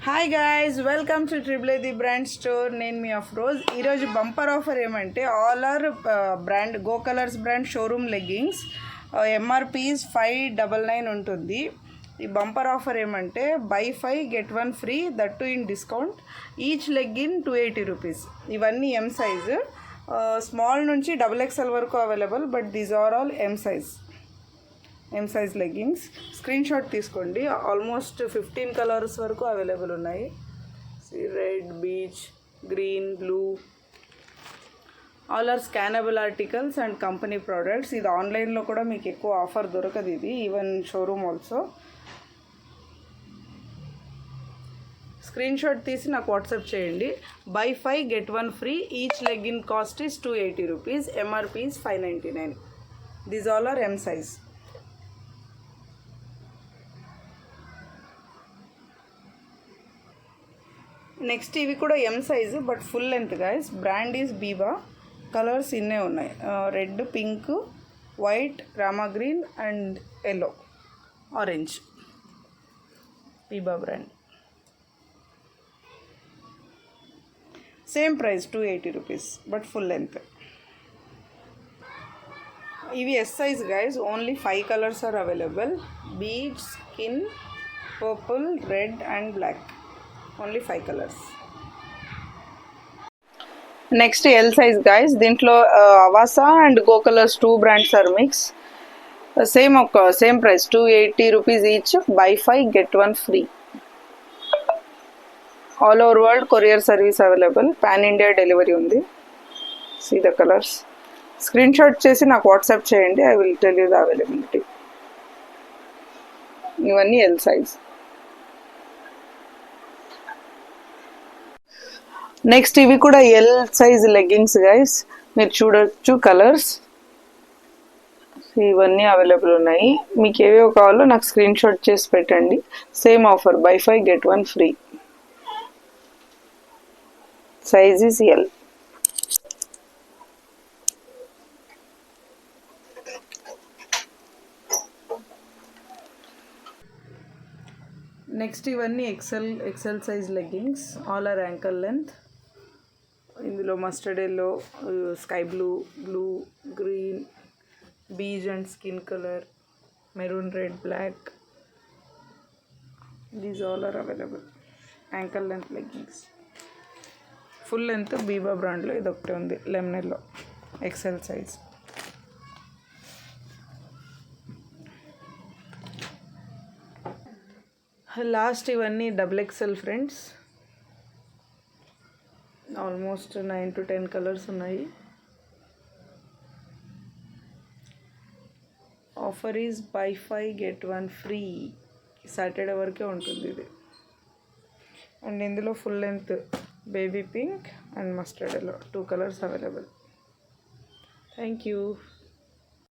Hi guys, welcome to triple the brand store. నేను మీ అఫ్రోజ్. ఈరోజు బంపర్ ఆఫర్ ఏమంటే all are brand go colours brand showroom leggings MRPs 599 ఉంటుంది. ఈ bumper offer ఏమంటే buy 5 get 1 free, that to in discount. Each leggin 280 rupees. ఇవన్నీ M size, small నుంచి XXL వరకు available, but these are all M size leggings. Screen shot తీసుకోండి. Almost 15 colours వరకు available ఉన్నాయి. Red, peach, green, blue, all are scannable articles and company products. ఇది ఆన్లైన్లో కూడా మీకు ఎక్కువ ఆఫర్ దొరకదు, ఇది even showroom also. Screen shot తీసి నాకు వాట్సాప్ చేయండి. Buy 5 get 1 free. Each leggin cost is 280 rupees. MRP is 599. These all are M size. Next ఇవి కూడా M size, but full length guys. Brand is Biba. Colours ఇన్నే ఉన్నాయి: red, pink, white, Rama green and yellow, orange. Biba brand. Same price 280 rupees, but full length. ఇవి S size guys. Only 5 colours are available: beige, skin, purple, red and black. Only 5 colours. Next L size guys. దీంట్లో Avaasa and Go Colors 2 brands are mix. Same price 280 rupees each. Buy 5 get 1 free. All over world courier service available. Pan India delivery ఉంది. See the colours. Screen shot చేసి నాకు WhatsApp చేయండి. I will tell you the availability. ఇవన్నీ L size. Next ఇవి కూడా L size leggings guys. మీరు చూడొచ్చు colours. ఇవన్నీ అవైలబుల్ ఉన్నాయి. మీకు ఏవేవో కావాలో నాకు స్క్రీన్ షాట్ చేసి పెట్టండి. Same offer, buy 5 get 1 free. Size is L. Next ఇవన్నీ XL size leggings. All are ankle length. ఇందులో mustard yellow, sky blue, blue, green, beige and skin colour, maroon, red, black. These all are available. Ankle length leggings. Full length Biba బ్రాండ్లో ఇదొకటి ఉంది, lemon yellow, XL size. Last ఇవన్నీ XXL friends. Almost 9 to 10 colours ఉన్నాయి. Offer is buy 5 get 1 free. Saturday వరకే ఉంటుంది ఇది. And ఇందులో full length baby pink and mustard yellow 2 colours available. Thank you.